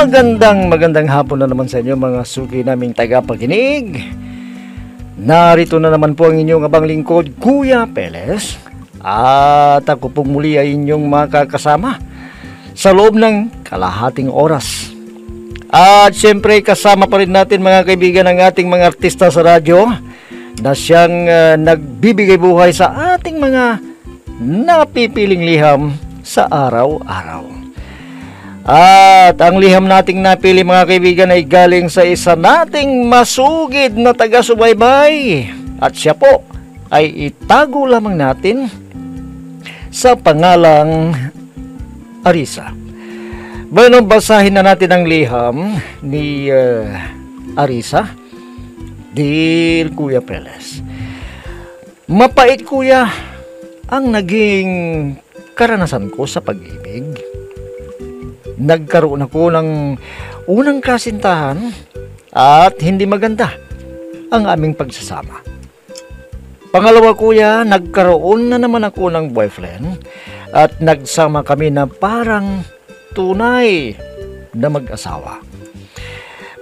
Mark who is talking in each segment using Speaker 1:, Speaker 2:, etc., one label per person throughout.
Speaker 1: Magandang hapon na naman sa inyo mga suki naming tagapakinig. Narito na naman po ang inyong abang lingkod, Kuya Peles. At ako pong muli ay inyong makakasama sa loob ng kalahating oras. At syempre kasama pa rin natin mga kaibigan ng ating mga artista sa radyo na siyang nagbibigay buhay sa ating mga napipiling liham sa araw-araw. At ang liham nating napili mga kaibigan ay galing sa isa nating masugid na taga-subaybay. At siya po ay itago lamang natin sa pangalang Arisa. Bueno, basahin na natin ang liham ni Arisa. Dear Kuya Peles, mapait kuya ang naging karanasan ko sa pag-ibig. Nagkaroon ako ng unang kasintahan at hindi maganda ang aming pagsasama. Pangalawa kuya, nagkaroon na naman ako ng boyfriend at nagsama kami na parang tunay na mag-asawa.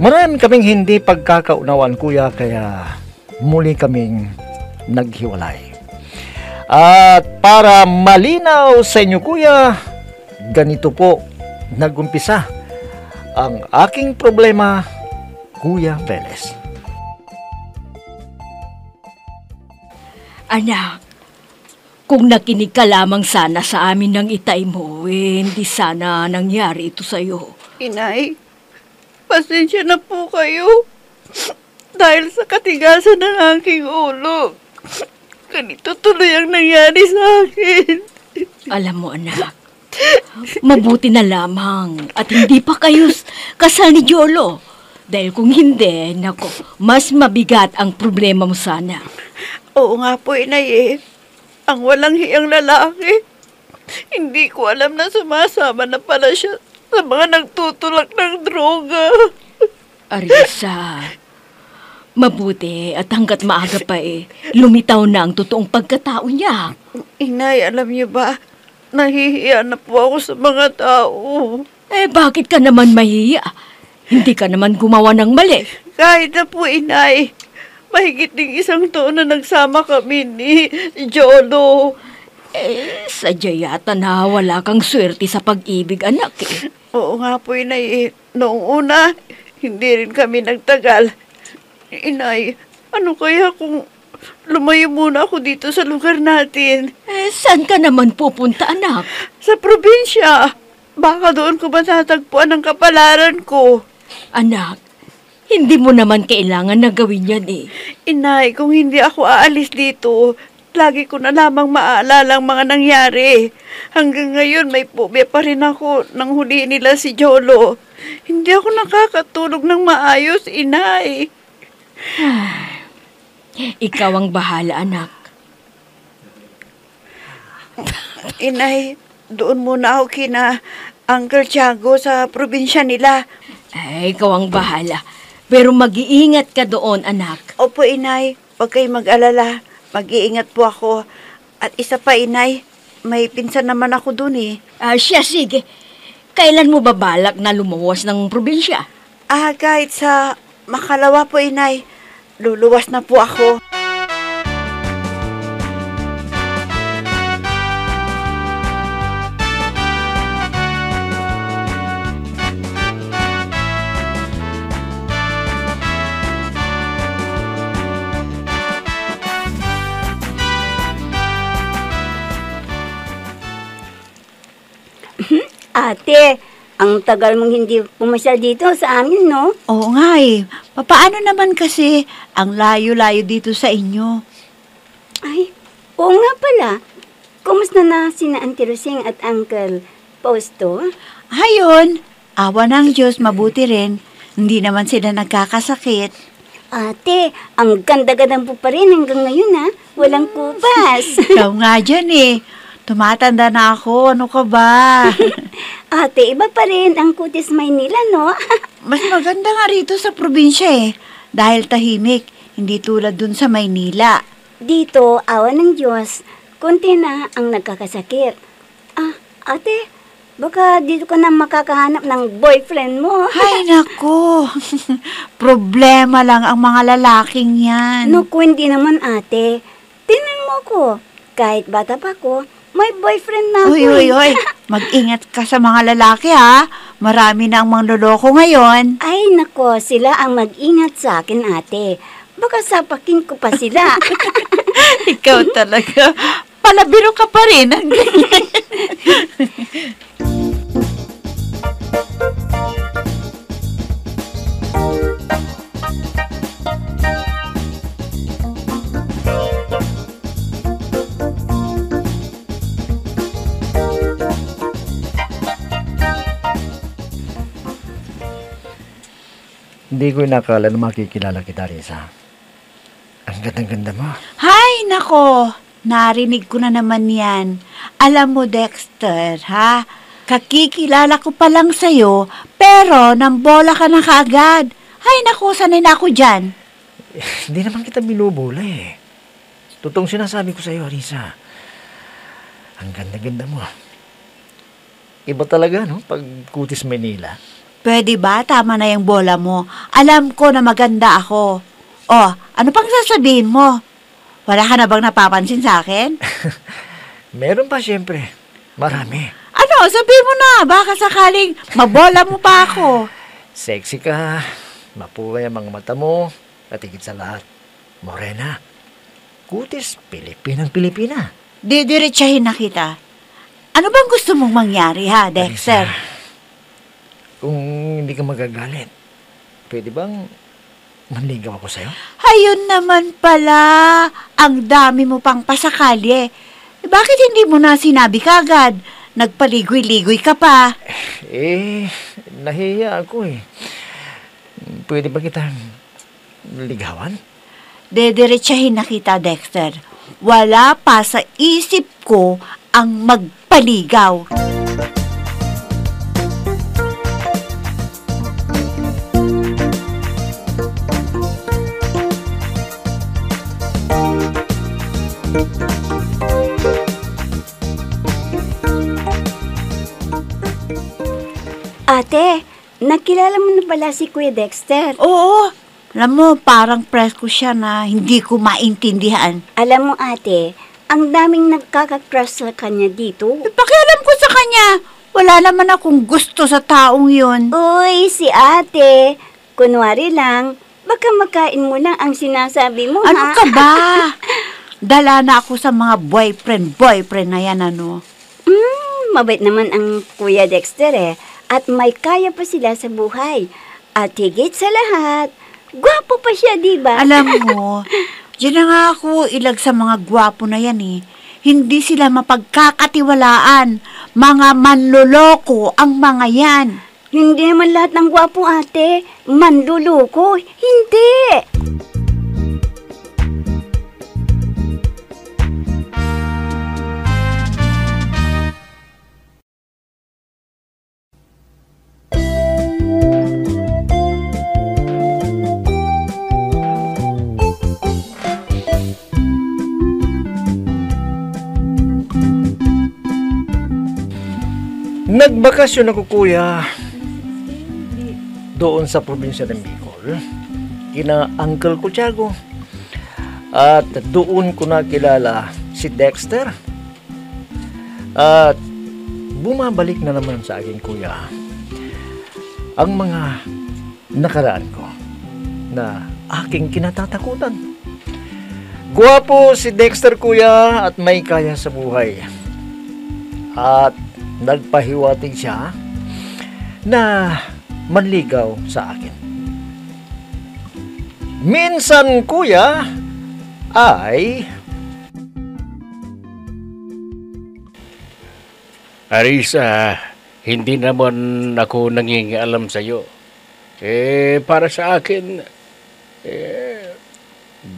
Speaker 1: Marami kaming hindi pagkakaunawaan kuya, kaya muli kaming naghiwalay. At para malinaw sa inyo kuya, ganito po nagumpisa ang aking problema, Kuya Peles.
Speaker 2: Anak, kung nakinig ka lamang sana sa amin ng itay mo, hindi sana nangyari ito sa'yo.
Speaker 3: Inay, pasensya na po kayo. Dahil sa katigasan ng aking ulo, ganito tuloy ang nangyari sa akin.
Speaker 2: Alam mo anak, mabuti na lamang at hindi pa kayo kasal ni Jolo. Dahil kung hindi, nako, mas mabigat ang problema mo sana.
Speaker 3: Oo nga po, inay Ang walang hiyang lalaki. Hindi ko alam na sumasama na pala siya sa mga nagtutulak ng droga.
Speaker 2: Arisa, mabuti at hanggat maaga pa lumitaw na ang totoong pagkatao niya.
Speaker 3: Inay, alam niyo ba, nahihiya na po ako sa mga tao.
Speaker 2: Bakit ka naman mahihiya? Hindi ka naman gumawa ng mali.
Speaker 3: Kahit na po, inay. Mahigit ding 1 taon na nagsama kami ni Jolo.
Speaker 2: Sadya yata na wala kang swerte sa pag-ibig, anak
Speaker 3: Oo nga po, inay. Noong una, hindi rin kami nagtagal. Inay, ano kaya kung lumayo muna ako dito sa lugar natin?
Speaker 2: Saan ka naman pupunta, anak?
Speaker 3: Sa probinsya. Baka doon ko matatagpuan ang kapalaran ko.
Speaker 2: Anak, hindi mo naman kailangan na gawin yan
Speaker 3: Inay, kung hindi ako aalis dito, lagi ko na lamang maaalala ang mga nangyari. Hanggang ngayon may phobia pa rin ako nang huli nila si Jolo. Hindi ako nakakatulog ng maayos, inay.
Speaker 2: Ikaw ang bahala, anak.
Speaker 3: Inay, doon muna ako kina Uncle Tiago sa probinsya nila.
Speaker 2: Ikaw ang bahala. Pero mag-iingat ka doon, anak.
Speaker 3: Opo, inay. Huwag kayo mag-alala. Mag-iingat po ako. At isa pa, inay, may pinsan naman ako doon
Speaker 2: Siya, sige. Kailan mo ba balak na lumuwas ng probinsya?
Speaker 3: Kahit sa Makalawa po, inay. Luluwas na po ako.
Speaker 4: Ate, ang tagal mong hindi pumasyal dito sa amin, no?
Speaker 5: Oo nga Paano naman kasi ang layo-layo dito sa inyo?
Speaker 4: Ay, oo nga pala. Kumusta na sina Auntie Rosing at Uncle Fausto?
Speaker 5: Ayun, awa ng Diyos, mabuti rin. Hindi naman sila nagkakasakit.
Speaker 4: Ate, ang ganda-gandang po pa rin hanggang ngayon, ha? Walang kupas.
Speaker 5: Ikaw nga dyan Tumatanda na ako, ano ka ba?
Speaker 4: Ate, iba pa rin ang kutis Maynila, no?
Speaker 5: Mas maganda nga rito sa probinsya dahil tahimik, hindi tulad dun sa Maynila.
Speaker 4: Dito, awa ng Diyos, konti na ang nagkakasakit. Ate, Baka dito ka na makakahanap ng boyfriend mo.
Speaker 5: Ay, naku. Problema lang ang mga lalaking yan.
Speaker 4: Naku, hindi naman ate. Tingnan mo ko. Kahit bata pa ko, may boyfriend na ako.
Speaker 5: Uy. Mag-ingat ka sa mga lalaki, ha? Marami na ang mga loloko ngayon.
Speaker 4: Ay, nako, sila ang mag-ingat sa akin, ate. Baka sapakin ko pa sila.
Speaker 5: Ikaw talaga. Palabiro ka pa rin.
Speaker 1: Hindi ko inakala na makikilala kita, Risa. Ang ganda-ganda mo.
Speaker 5: Hay, nako. Narinig ko na naman yan. Alam mo, Dexter, ha? Kakikilala ko pa lang sa'yo, pero nambola ka na kaagad. Hay, nako, sanay na ako dyan.
Speaker 1: Hindi naman kita binubula eh. Totoong sinasabi ko sa'yo, Risa. Ang ganda-ganda mo. Iba talaga, no? Pag kutis Manila.
Speaker 5: Pwede ba? Tama na yung bola mo. Alam ko na maganda ako. Oh, ano pang sasabihin mo? Wala ka na bang napapansin sa akin?
Speaker 1: Meron pa, syempre. Marami.
Speaker 5: Ano? Sabihin mo na. Baka sakaling mabola mo pa ako.
Speaker 1: Sexy ka. Mapulay ang mga mata mo. At higit sa lahat, morena. Kutis, Pilipinang-Pilipina.
Speaker 5: Didiretsahin na kita. Ano bang gusto mong mangyari, ha, Dexter?
Speaker 1: Risa, kung hindi ka magagalit, pwede bang manligaw ako sa'yo?
Speaker 5: Ayun naman pala. Ang dami mo pang pasakali. Bakit hindi mo na sinabi kagad? Nagpaligoy-ligoy ka pa.
Speaker 1: Nahiya ako eh. Pwede ba kitang ligawan?
Speaker 5: Dediretsahin na kita, Dexter. Wala pa sa isip ko ang magpaligaw.
Speaker 4: Ate, nakilala mo na pala si Kuya Dexter.
Speaker 5: Oo, alam mo, parang presko siya na hindi ko maintindihan.
Speaker 4: Alam mo ate, ang daming nagkaka-crush sa kanya dito.
Speaker 5: Pakialam ko sa kanya. Wala naman akong gusto sa taong yun.
Speaker 4: Uy, si ate. Kunwari lang, baka makain mo lang ang sinasabi mo,
Speaker 5: Ano
Speaker 4: ha?
Speaker 5: ka ba? Dala na ako sa mga boyfriend na yan, ano?
Speaker 4: Mabait naman ang Kuya Dexter eh. At may kaya pa sila sa buhay. At higit sa lahat, gwapo pa siya, di ba?
Speaker 5: Alam mo, diyan na nga ako ilag sa mga gwapo na yan eh. Hindi sila mapagkakatiwalaan. Mga manloloko ang mga yan.
Speaker 4: Hindi naman lahat ng gwapo, ate. Manluloko. Hindi.
Speaker 1: Nagbakasyon ako, kuya, doon sa probinsya ng Bicol, kina Uncle ko Tiago. At doon ko nakilala si Dexter. At bumabalik na naman sa akin, kuya, ang mga nakaraan ko na aking kinatatakutan. Gwapo si Dexter, kuya, at may kaya sa buhay. At nagpahiwatig siya na manligaw sa akin. Minsan, kuya, ay...
Speaker 6: Arisa, hindi naman ako nangingialam sa'yo. Para sa akin,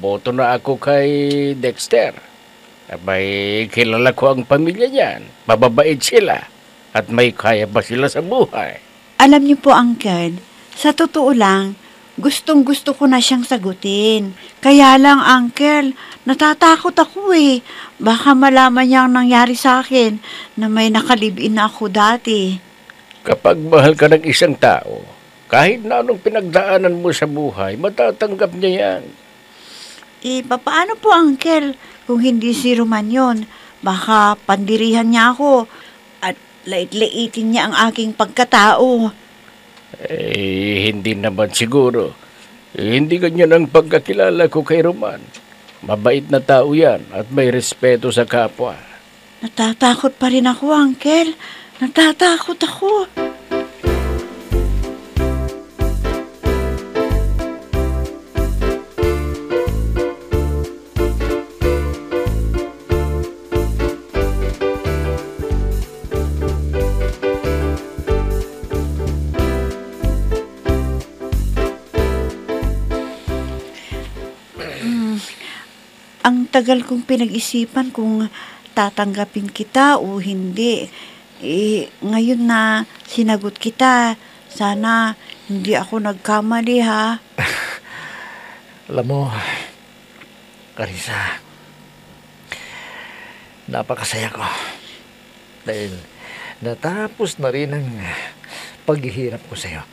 Speaker 6: boto na ako kay Dexter. May kilala ko ang pamilya niyan. Mababait sila. At may kaya pa sila sa buhay.
Speaker 5: Alam niyo po, Uncle, sa totoo lang, gustong-gusto ko na siyang sagutin. Kaya lang, Uncle, natatakot ako eh. Baka malaman niya ang nangyari sa akin na may nakalibin na ako dati.
Speaker 6: Kapag mahal ka ng isang tao, kahit na anong pinagdaanan mo sa buhay, matatanggap niya yan.
Speaker 5: Paano po, Uncle? Kung hindi si Roman yun, baka pandirihan niya ako at lait-laitin niya ang aking pagkatao.
Speaker 6: Hindi naman siguro. Hindi ganyan ang pagkakilala ko kay Roman. Mabait na tao yan at may respeto sa kapwa.
Speaker 5: Natatakot pa rin ako, Uncle. Natatakot ako. Ang tagal kong pinag-isipan kung tatanggapin kita o hindi. Ngayon na sinagot kita, sana hindi ako nagkamali, ha?
Speaker 1: Alam mo, Carissa, napakasaya ko. Dahil natapos na rin ang paghihirap ko sa'yo.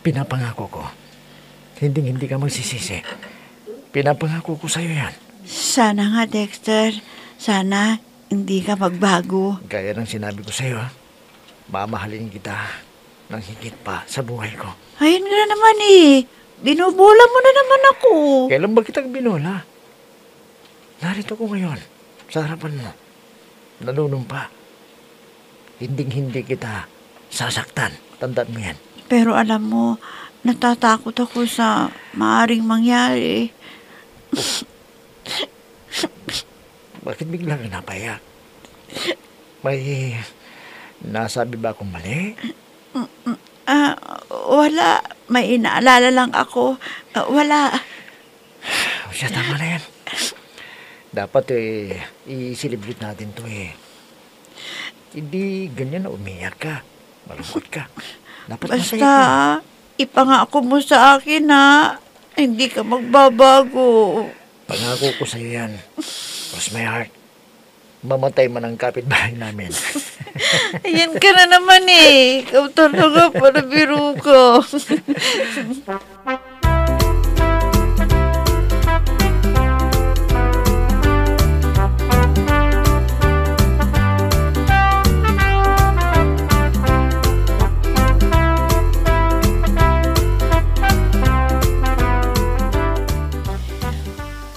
Speaker 1: Pinapangako ko, hindi ka magsisisi. Pinapangako ko sa'yo yan.
Speaker 5: Sana nga, Dexter. Sana hindi ka magbago.
Speaker 1: Gaya ng sinabi ko sa'yo, mamahalin kita ng higit pa sa buhay ko.
Speaker 5: Ayun nga naman eh. Binubola mo na naman ako.
Speaker 1: Kailan ba kitang binola? Narito ko ngayon, sa harapan mo. Nanunumpa. Hindi kita sasaktan. Tandaan mo yan.
Speaker 5: Pero alam mo, natatakot ako sa maaring mangyari.
Speaker 1: Bakit bigla ka napayak? May nasabi ba akong mali?
Speaker 5: Wala. May inaalala lang ako. Wala.
Speaker 1: Siya, tama na yan. Dapat i-celebrate natin to eh. Hindi ganyan na umiyak ka. Malungkot ka. Dapat
Speaker 5: Basta,
Speaker 1: masaya ka.
Speaker 5: ipangako mo sa akin na hindi ka magbabago.
Speaker 1: Pangako ko sa'yo yan. Cross my heart. Mamatay man ang kapitbahay namin.
Speaker 5: Ayan ka na naman eh. Ikaw talaga, palabiro ka.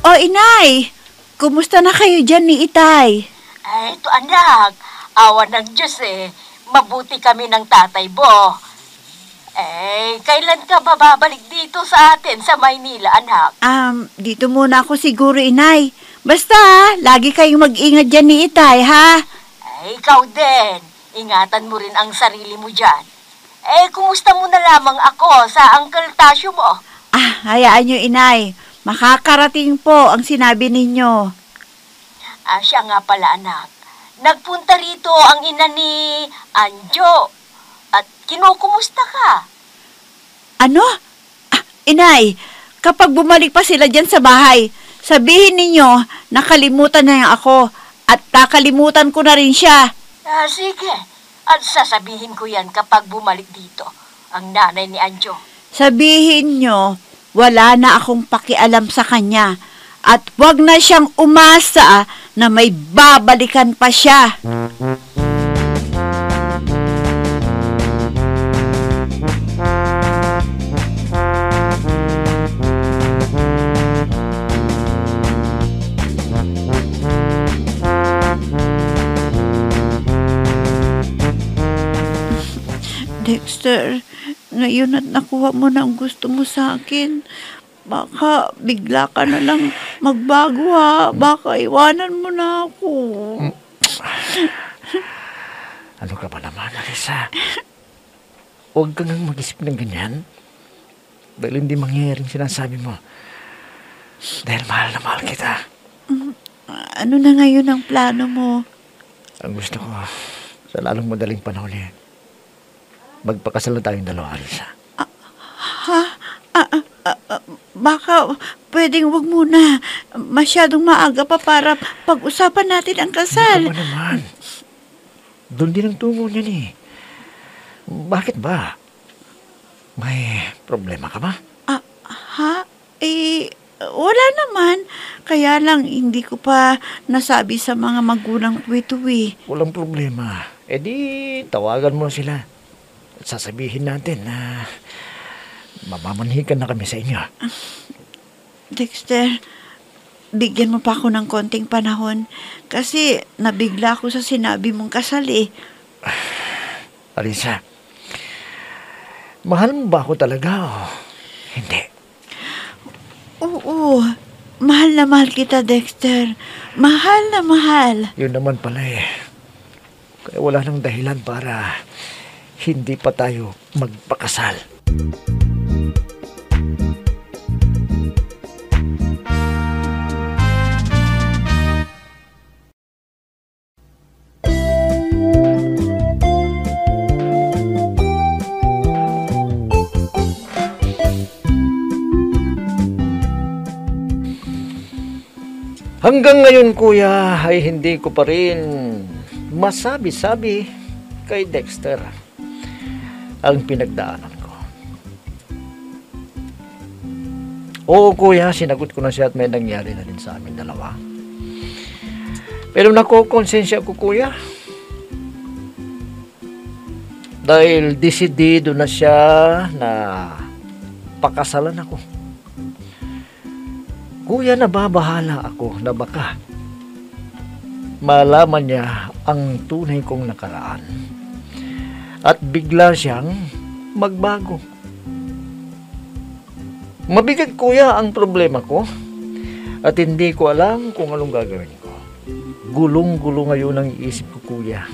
Speaker 5: O, Inay! Kumusta na kayo dyan ni Itay?
Speaker 2: Ito anak, awa ng Diyos mabuti kami ng tatay mo. Kailan ka babalik dito sa atin sa Maynila, anak?
Speaker 5: Dito muna ako siguro, Inay. Basta, lagi kayong mag-ingat dyan ni Itay, ha?
Speaker 2: Ikaw din. Ingatan mo rin ang sarili mo dyan. Kumusta mo na lamang ako sa Uncle Tasyo mo?
Speaker 5: Hayaan nyo, Inay. Makakarating po ang sinabi ninyo.
Speaker 2: Siya nga pala, anak. Nagpunta rito ang ina ni Anjo. At kinukumusta ka?
Speaker 5: Ano? Inay, kapag bumalik pa sila dyan sa bahay, sabihin ninyo, nakalimutan na niya ako at kakalimutan ko na rin siya.
Speaker 2: Sige. At sasabihin ko yan kapag bumalik dito ang nanay ni Anjo.
Speaker 5: Sabihin nyo, wala na akong pakialam sa kanya at wag na siyang umasa na may babalikan pa siya. Dexter, ngayon at nakuha mo na ang gusto mo sa akin, baka bigla ka na lang magbago, ha? Baka iwanan mo na ako.
Speaker 1: Ano ka ba naman, Alisa? Huwag ka nang mag-isip ng ganyan. Dahil hindi mangyayaring sinasabi mo. Dahil mahal na mahal kita.
Speaker 5: Ano na ngayon ang plano mo?
Speaker 1: Ang gusto ko, sa lalong madaling panahon magpakasal na tayong dalawa, Alisa.
Speaker 5: baka pwedeng wag muna. Masyadong maaga pa para pag-usapan natin ang kasal.
Speaker 1: Ano naman? Doon din ang tungo niyan eh. Bakit ba? May problema ka ba?
Speaker 5: Ha? Wala naman. Kaya lang, hindi ko pa nasabi sa mga magulang ko ito eh.
Speaker 1: Walang problema. E di, tawagan mo sila. At sasabihin natin na mamamanhikan na kami sa inyo.
Speaker 5: Dexter, bigyan mo pa ako ng konting panahon kasi nabigla ako sa sinabi mong kasal eh.
Speaker 1: Arisa, mahal mo ba ako talaga o hindi?
Speaker 5: Oo, mahal na mahal kita, Dexter. Mahal na mahal.
Speaker 1: Yun naman pala eh. Kaya wala nang dahilan para hindi pa tayo magpakasal. Hanggang ngayon, kuya, ay hindi ko pa rin masabi-sabi kay Dexter ang pinagdaanan ko. Oo, kuya, sinagot ko na siya at may nangyari na rin sa amin dalawa. Pero nakokonsensya ko, kuya. Dahil desidido na siya na pakasalan ako. Kuya, nababahala ako na baka malaman niya ang tunay kong nakaraan at bigla siyang magbago. Mabigat, kuya, ang problema ko at hindi ko alam kung anong gagawin ko. Gulong-gulo ngayon ang isip ko, kuya.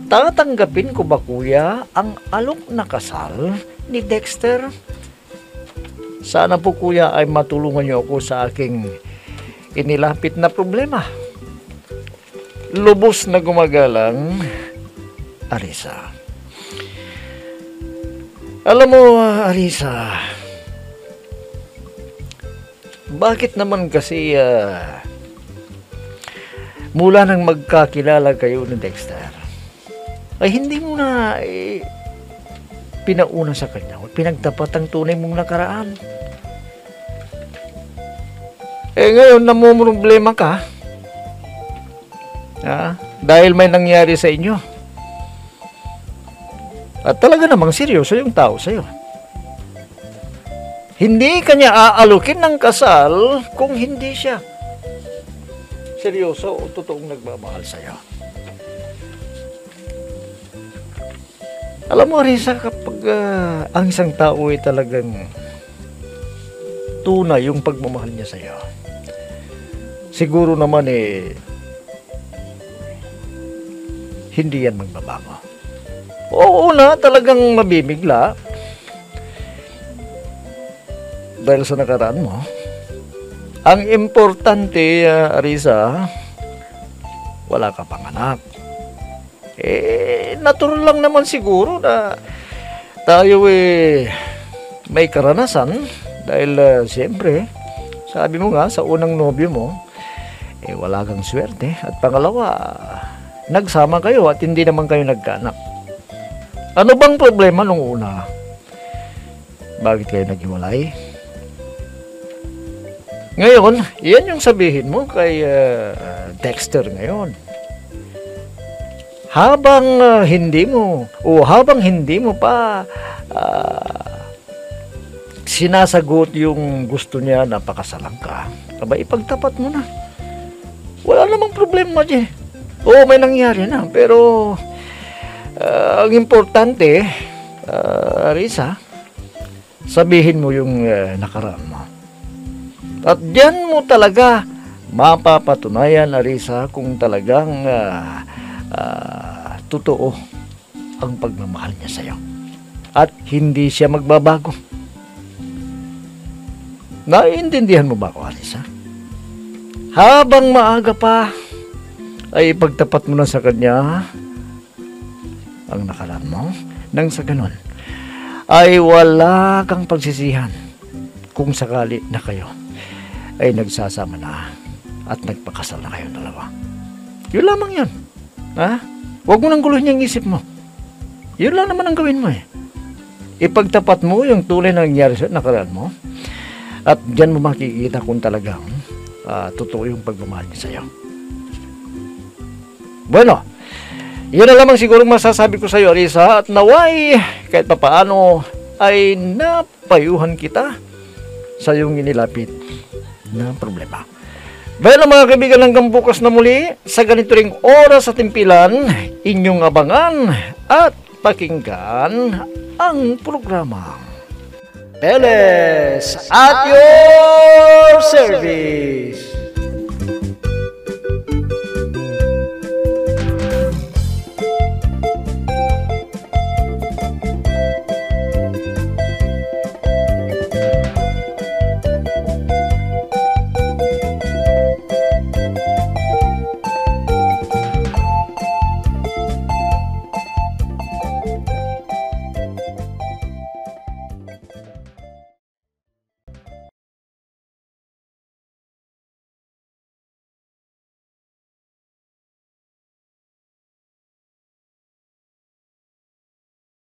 Speaker 1: Tatanggapin ko ba, kuya, ang alok na kasal ni Dexter? Sana po, kuya, ay matulungan niyo ako sa aking inilapit na problema. Lubos na gumagalang, Arisa. Alam mo, Arisa, bakit naman kasi mula nang magkakilala kayo ni Dexter, ay hindi mo na pinauna sa kanya o pinagtapat ang tunay mong nakaraan? Ngayon, namumroblema ka. Dahil may nangyari sa inyo. At talaga namang seryoso yung tao sa'yo. Hindi kanya aalukin ng kasal kung hindi siya seryoso o totoong nagmamahal sa'yo. Alam mo, Risa, kapag ang isang tao ay talagang tunay yung pagmamahal niya sa'yo, siguro naman hindi yan magbabago. Oo na, talagang mabibigla dahil sa nakaraan mo. Ang importante, Arisa, wala ka pang anak. Natural lang naman siguro na tayo may karanasan dahil siyempre, sabi mo nga sa unang nobyo mo, wala kang swerte. At pangalawa, nagsama kayo at hindi naman kayo nagkaanak. Ano bang problema nung una? Bakit kayo naghiwalay? Ngayon, yan yung sabihin mo kay Dexter ngayon. Habang hindi mo pa sinasagot yung gusto niya na pakasalan ka, aba, ipagtapat mo na. Wala namang problema dyan. Oo, may nangyari na, pero ang importante, Risa, sabihin mo yung nakaraan mo. At diyan mo talaga mapapatunayan, Arisa, kung talagang totoo ang pagmamahal niya sa'yo. At hindi siya magbabago. Naiintindihan mo ba ako, Arisa? Habang maaga pa, ay ipagtapat mo na sa kanya ang nakaraan mo. Nang sa ganun, ay wala kang pagsisihan kung sakali na kayo ay nagsasama na at nagpakasal na kayo dalawa. Yun lamang yun. Ha? Huwag mo nang guluhin yung isip mo. Yun lang naman ang gawin mo eh. Ipagtapat mo yung tunay na nangyari sa nakaraan mo at dyan mo makikita kung talagang totoo yung pagmamahal niya sa'yo. Bueno, yun na lamang siguro masasabi ko sa'yo, Arisa, at naway kahit papaano ay napayuhan kita sa iyong inilapit na problema. Bueno mga kaibigan, hanggang bukas na muli sa ganito ring oras at timpilan, inyong abangan at pakinggan ang programa Peles at your service.